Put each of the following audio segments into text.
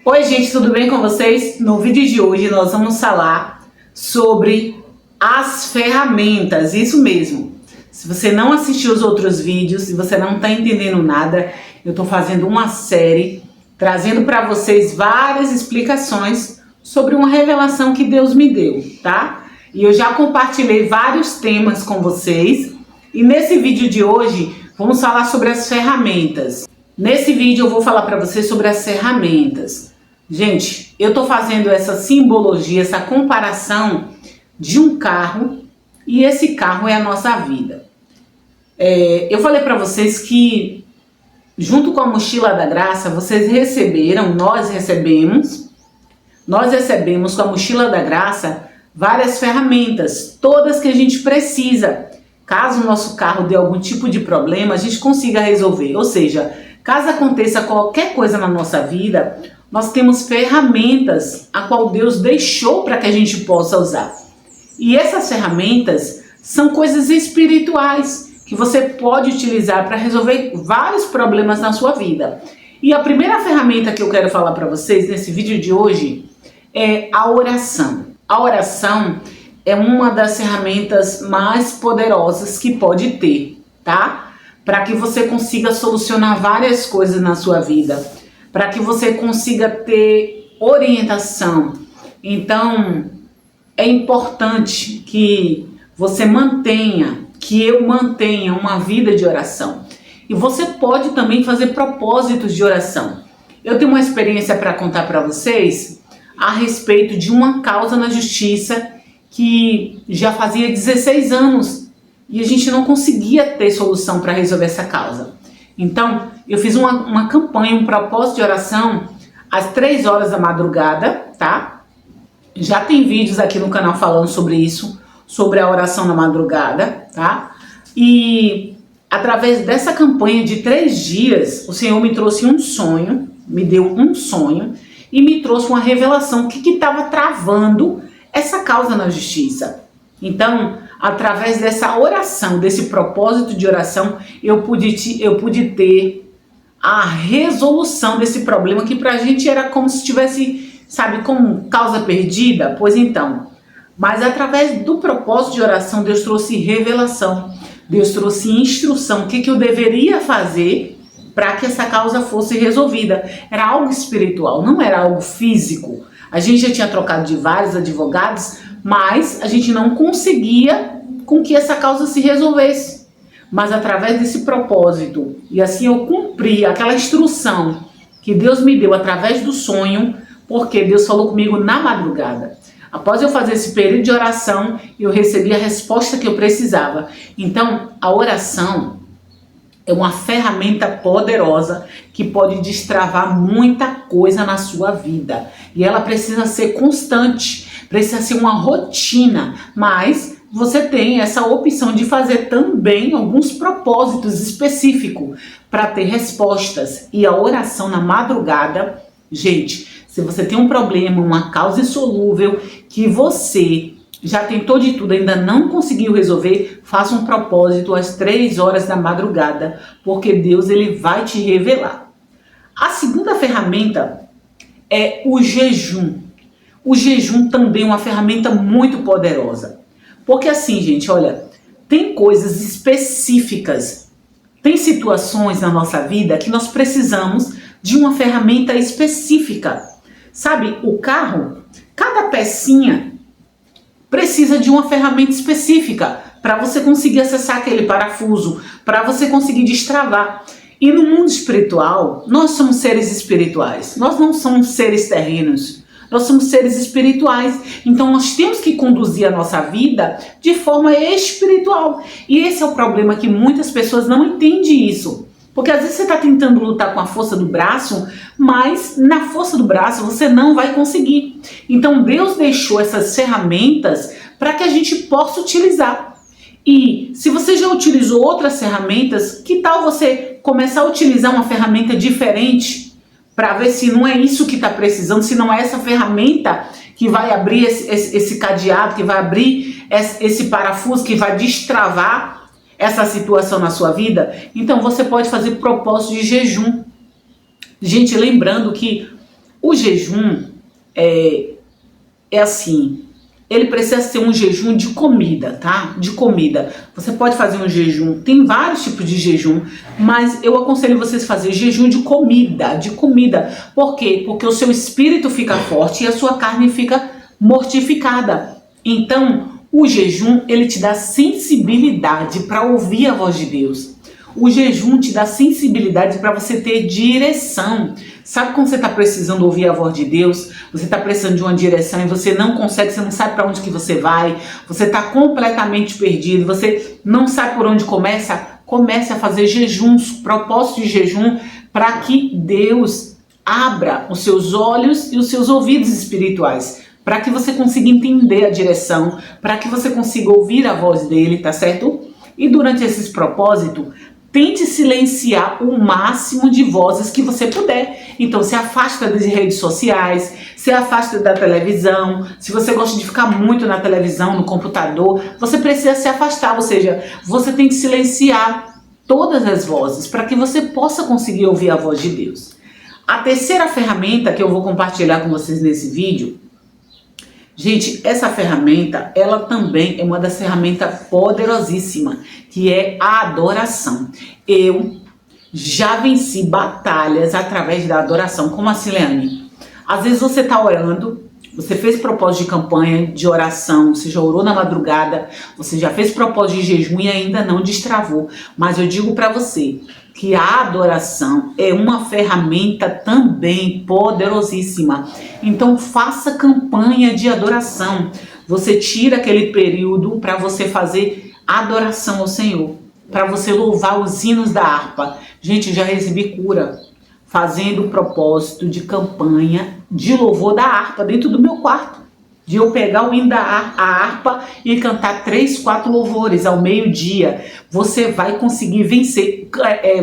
Oi gente, tudo bem com vocês? No vídeo de hoje nós vamos falar sobre as ferramentas, isso mesmo. Se você não assistiu os outros vídeos, se você não está entendendo nada, eu estou fazendo uma série, trazendo para vocês várias explicações sobre uma revelação que Deus me deu, tá? E eu já compartilhei vários temas com vocês, e nesse vídeo de hoje vamos falar sobre as ferramentas. Nesse vídeo eu vou falar para vocês sobre as ferramentas. Gente, eu tô fazendo essa simbologia, essa comparação de um carro, e esse carro é a nossa vida. Eu falei para vocês que junto com a mochila da graça, vocês receberam, nós recebemos com a mochila da graça várias ferramentas, todas que a gente precisa. Caso o nosso carro dê algum tipo de problema, a gente consiga resolver. Ou seja, caso aconteça qualquer coisa na nossa vida, nós temos ferramentas a qual Deus deixou para que a gente possa usar. E essas ferramentas são coisas espirituais que você pode utilizar para resolver vários problemas na sua vida. E a primeira ferramenta que eu quero falar para vocês nesse vídeo de hoje é a oração. A oração é uma das ferramentas mais poderosas que pode ter, tá? Para que você consiga solucionar várias coisas na sua vida, para que você consiga ter orientação. Então, é importante que você que eu mantenha uma vida de oração. E você pode também fazer propósitos de oração. Eu tenho uma experiência para contar para vocês a respeito de uma causa na justiça que já fazia 16 anos e a gente não conseguia ter solução para resolver essa causa. Então, eu fiz uma campanha, um propósito de oração às 3 horas da madrugada, tá? Já tem vídeos aqui no canal falando sobre isso, sobre a oração na madrugada, tá? E através dessa campanha de 3 dias, o Senhor me trouxe um sonho, me deu um sonho e me trouxe uma revelação, o que estava travando essa causa na justiça. Então, através dessa oração, desse propósito de oração, eu pude ter a resolução desse problema que pra gente era como se tivesse, sabe, como causa perdida. Pois então, mas através do propósito de oração, Deus trouxe revelação, Deus trouxe instrução, o que eu deveria fazer para que essa causa fosse resolvida. Era algo espiritual, não era algo físico. A gente já tinha trocado de vários advogados, mas a gente não conseguia com que essa causa se resolvesse. Mas através desse propósito, e assim eu cumpri aquela instrução que Deus me deu através do sonho, porque Deus falou comigo na madrugada. Após eu fazer esse período de oração, eu recebi a resposta que eu precisava. Então, a oração é uma ferramenta poderosa que pode destravar muita coisa na sua vida. E ela precisa ser constante, precisa ser uma rotina, mas você tem essa opção de fazer também alguns propósitos específicos para ter respostas. E a oração na madrugada, gente, se você tem um problema, uma causa insolúvel, que você já tentou de tudo, ainda não conseguiu resolver, faça um propósito às 3 horas da madrugada, porque Deus ele vai te revelar. A segunda ferramenta é o jejum. O jejum também é uma ferramenta muito poderosa. Porque assim, gente, olha, tem coisas específicas, tem situações na nossa vida que nós precisamos de uma ferramenta específica. Sabe, o carro, cada pecinha precisa de uma ferramenta específica para você conseguir acessar aquele parafuso, para você conseguir destravar. E no mundo espiritual, nós somos seres espirituais, nós não somos seres terrenos. Nós somos seres espirituais, então nós temos que conduzir a nossa vida de forma espiritual. E esse é o problema, que muitas pessoas não entendem isso. Porque às vezes você está tentando lutar com a força do braço, mas na força do braço você não vai conseguir. Então Deus deixou essas ferramentas para que a gente possa utilizar. E se você já utilizou outras ferramentas, que tal você começar a utilizar uma ferramenta diferente? Para ver se não é isso que está precisando, se não é essa ferramenta que vai abrir esse cadeado, que vai abrir esse parafuso, que vai destravar essa situação na sua vida. Então você pode fazer propósito de jejum. Gente, lembrando que O jejum é assim, ele precisa ser um jejum de comida, tá? De comida. Você pode fazer um jejum, tem vários tipos de jejum, mas eu aconselho vocês a fazer jejum de comida, de comida. Por quê? Porque o seu espírito fica forte e a sua carne fica mortificada. Então, o jejum, ele te dá sensibilidade para ouvir a voz de Deus. O jejum te dá sensibilidade para você ter direção. Sabe quando você está precisando ouvir a voz de Deus? Você está precisando de uma direção e você não consegue, você não sabe para onde que você vai, você está completamente perdido, você não sabe por onde começa? Comece a fazer jejuns, propósitos de jejum, para que Deus abra os seus olhos e os seus ouvidos espirituais, para que você consiga entender a direção, para que você consiga ouvir a voz dele, tá certo? E durante esses propósitos, tente silenciar o máximo de vozes que você puder. Então, se afasta das redes sociais, se afasta da televisão. Se você gosta de ficar muito na televisão, no computador, você precisa se afastar. Ou seja, você tem que silenciar todas as vozes para que você possa conseguir ouvir a voz de Deus. A terceira ferramenta que eu vou compartilhar com vocês nesse vídeo, gente, essa ferramenta, ela também é uma das ferramentas poderosíssimas, que é a adoração. Eu já venci batalhas através da adoração. Como assim, Leane? Às vezes você está orando, você fez propósito de campanha, de oração, você já orou na madrugada, você já fez propósito de jejum e ainda não destravou. Mas eu digo para você que a adoração é uma ferramenta também poderosíssima. Então faça campanha de adoração. Você tira aquele período para você fazer adoração ao Senhor, para você louvar os hinos da harpa. Gente, já recebi cura fazendo o propósito de campanha de louvor da harpa dentro do meu quarto. De eu pegar o hino da harpa e cantar 3, 4 louvores ao meio-dia. Você vai conseguir vencer.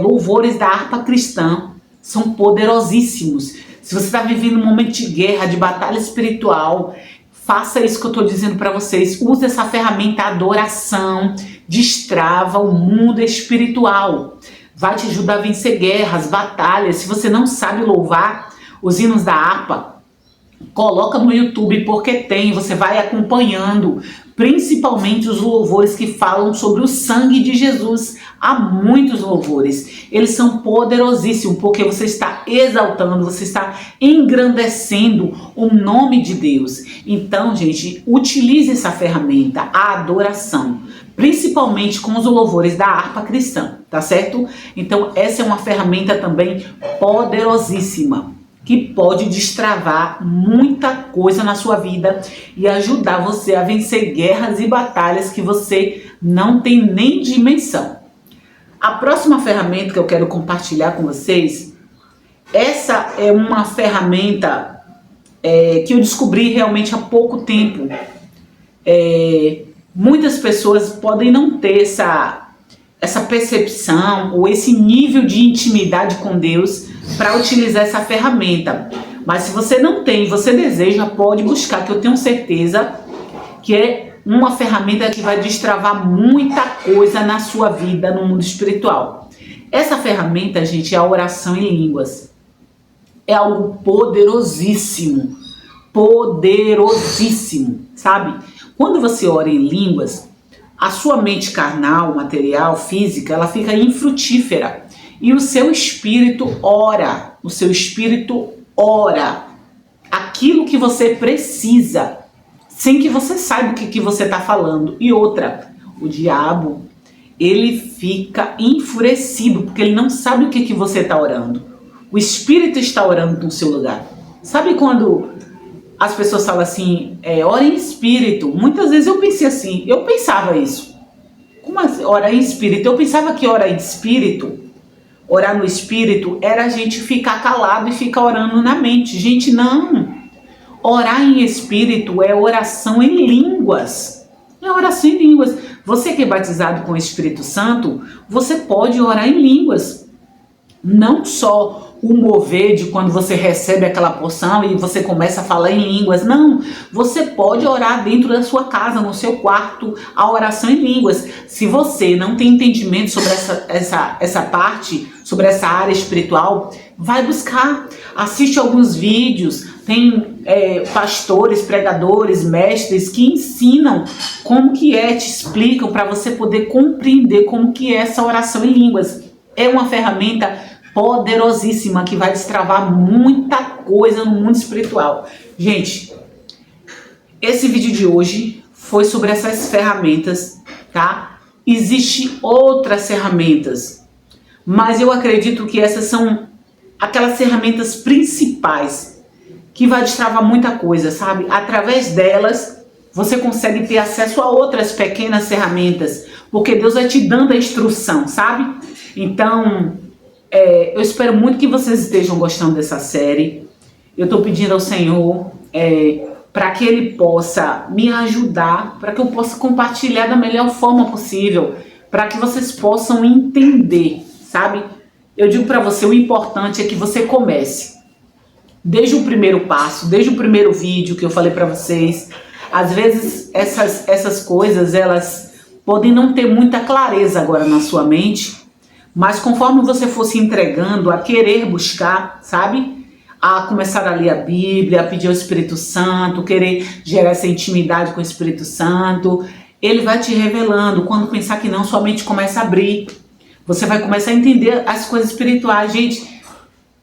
Louvores da harpa cristã são poderosíssimos. Se você está vivendo um momento de guerra, de batalha espiritual, faça isso que eu estou dizendo para vocês. Use essa ferramenta adoração, destrava o mundo espiritual. Vai te ajudar a vencer guerras, batalhas. Se você não sabe louvar os hinos da harpa, coloca no YouTube, porque você vai acompanhando, principalmente os louvores que falam sobre o sangue de Jesus. Há muitos louvores, eles são poderosíssimos, porque você está exaltando, você está engrandecendo o nome de Deus. Então, gente, utilize essa ferramenta, a adoração, principalmente com os louvores da harpa cristã, tá certo? Então, essa é uma ferramenta também poderosíssima, que pode destravar muita coisa na sua vida e ajudar você a vencer guerras e batalhas que você não tem nem dimensão. A próxima ferramenta que eu quero compartilhar com vocês, essa é uma ferramenta que eu descobri realmente há pouco tempo. Muitas pessoas podem não ter essa percepção ou esse nível de intimidade com Deus para utilizar essa ferramenta. Mas se você não tem, você deseja, pode buscar, que eu tenho certeza que é uma ferramenta que vai destravar muita coisa na sua vida no mundo espiritual. Essa ferramenta, gente, é a oração em línguas. É algo poderosíssimo, poderosíssimo, sabe? Quando você ora em línguas, a sua mente carnal, material, física, ela fica infrutífera. E o seu espírito ora, aquilo que você precisa, sem que você saiba o que você está falando. E outra, o diabo, ele fica enfurecido, porque ele não sabe o que você está orando. O espírito está orando no seu lugar. Sabe quando as pessoas falam assim, ora em espírito? Muitas vezes eu pensei assim, eu pensava isso. Como assim, orar em espírito? Eu pensava que orar em espírito, orar no espírito, era a gente ficar calado e ficar orando na mente. Gente, não. Orar em espírito é oração em línguas. É oração em línguas. Você que é batizado com o Espírito Santo, você pode orar em línguas. Não só o mover de quando você recebe aquela porção e você começa a falar em línguas. Não, você pode orar dentro da sua casa, no seu quarto, a oração em línguas. Se você não tem entendimento sobre essa parte, sobre essa área espiritual, vai buscar. assiste alguns vídeos, tem pastores, pregadores, mestres que ensinam como que te explicam para você poder compreender como que é essa oração em línguas. É uma ferramenta poderosíssima que vai destravar muita coisa no mundo espiritual. Gente, esse vídeo de hoje foi sobre essas ferramentas, tá? Existem outras ferramentas, mas eu acredito que essas são aquelas ferramentas principais que vai destravar muita coisa, sabe? Através delas, você consegue ter acesso a outras pequenas ferramentas, porque Deus vai te dando a instrução, sabe? Então, eu espero muito que vocês estejam gostando dessa série. Eu estou pedindo ao Senhor para que Ele possa me ajudar, para que eu possa compartilhar da melhor forma possível, para que vocês possam entender, sabe? Eu digo para você, o importante é que você comece. Desde o primeiro passo, desde o primeiro vídeo que eu falei para vocês. Às vezes essas coisas, elas podem não ter muita clareza agora na sua mente, mas conforme você for se entregando a querer buscar, sabe? A começar a ler a Bíblia, a pedir ao Espírito Santo, querer gerar essa intimidade com o Espírito Santo, ele vai te revelando. Quando pensar que não, sua mente começa a abrir. Você vai começar a entender as coisas espirituais, gente.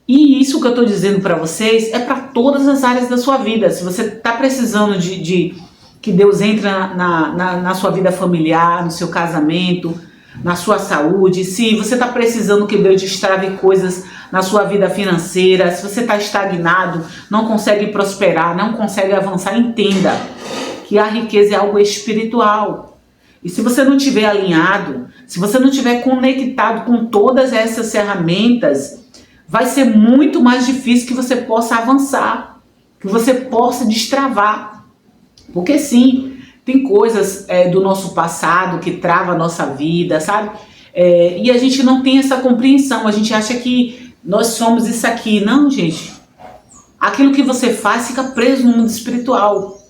E isso que eu estou dizendo para vocês é para todas as áreas da sua vida. Se você está precisando de que Deus entre na sua vida familiar, no seu casamento, na sua saúde, se você está precisando que Deus destrave coisas na sua vida financeira, se você está estagnado, não consegue prosperar, não consegue avançar, entenda que a riqueza é algo espiritual. E se você não estiver alinhado, se você não estiver conectado com todas essas ferramentas, vai ser muito mais difícil que você possa avançar, que você possa destravar. Porque sim, tem coisas do nosso passado que trava a nossa vida, sabe? E a gente não tem essa compreensão, a gente acha que nós somos isso aqui. Não, gente. Aquilo que você faz fica preso no mundo espiritual.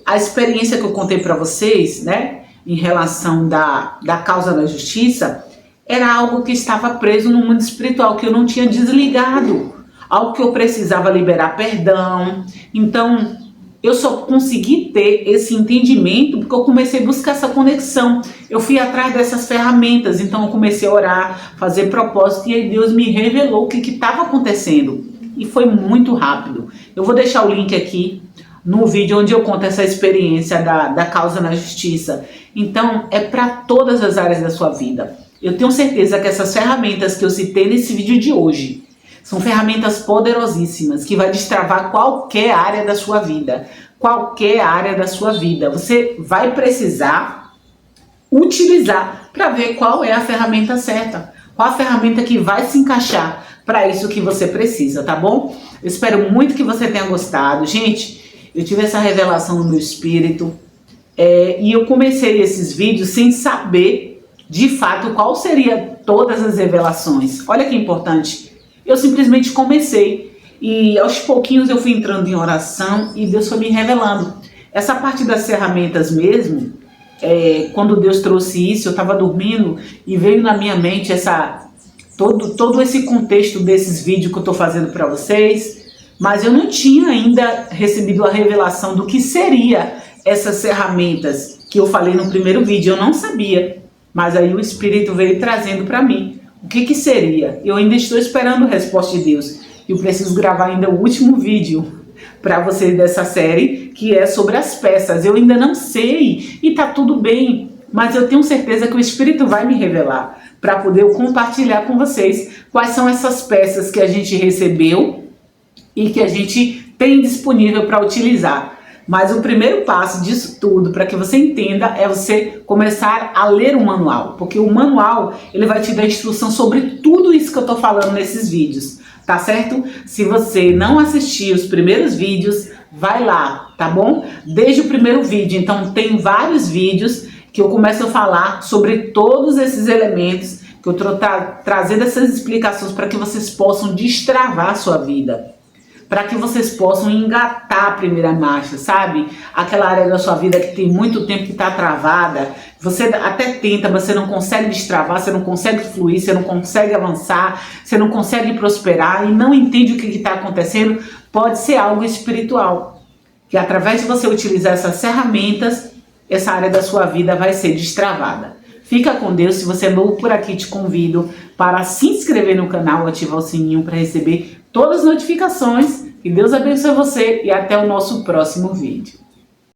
A experiência que eu contei para vocês, né, em relação da causa da justiça, era algo que estava preso no mundo espiritual, que eu não tinha desligado, algo que eu precisava liberar perdão. Então, eu só consegui ter esse entendimento porque eu comecei a buscar essa conexão. Eu fui atrás dessas ferramentas, então eu comecei a orar, fazer propósito, e aí Deus me revelou o que estava acontecendo. E foi muito rápido. Eu vou deixar o link aqui no vídeo onde eu conto essa experiência da causa na justiça. Então, é para todas as áreas da sua vida. Eu tenho certeza que essas ferramentas que eu citei nesse vídeo de hoje são ferramentas poderosíssimas que vai destravar qualquer área da sua vida. Qualquer área da sua vida. Você vai precisar utilizar para ver qual é a ferramenta certa. Qual a ferramenta que vai se encaixar para isso que você precisa, tá bom? Eu espero muito que você tenha gostado. Gente, eu tive essa revelação no meu espírito e eu comecei esses vídeos sem saber de fato qual seria todas as revelações. Olha que importante. Eu simplesmente comecei e aos pouquinhos eu fui entrando em oração e Deus foi me revelando. Essa parte das ferramentas mesmo, quando Deus trouxe isso, eu estava dormindo e veio na minha mente todo esse contexto desses vídeos que eu estou fazendo para vocês, mas eu não tinha ainda recebido a revelação do que seria essas ferramentas que eu falei no primeiro vídeo. Eu não sabia. Mas aí o Espírito veio trazendo para mim o que seria. Eu ainda estou esperando a resposta de Deus. Eu preciso gravar ainda o último vídeo para vocês dessa série, que é sobre as peças. Eu ainda não sei e tá tudo bem, mas eu tenho certeza que o Espírito vai me revelar para poder compartilhar com vocês quais são essas peças que a gente recebeu e que a gente tem disponível para utilizar. Mas o primeiro passo disso tudo, para que você entenda, é você começar a ler o manual. Porque o manual, ele vai te dar instrução sobre tudo isso que eu estou falando nesses vídeos, tá certo? Se você não assistiu os primeiros vídeos, vai lá, tá bom? Desde o primeiro vídeo, então tem vários vídeos que eu começo a falar sobre todos esses elementos, que eu estou trazendo essas explicações para que vocês possam destravar a sua vida. para que vocês possam engatar a primeira marcha, sabe? Aquela área da sua vida que tem muito tempo que está travada, você até tenta, mas você não consegue destravar, você não consegue fluir, você não consegue avançar, você não consegue prosperar e não entende o que está acontecendo. Pode ser algo espiritual, que através de você utilizar essas ferramentas, essa área da sua vida vai ser destravada. Fica com Deus. Se você é novo por aqui, te convido para se inscrever no canal, ativar o sininho para receber todas as notificações. Que Deus abençoe você e até o nosso próximo vídeo.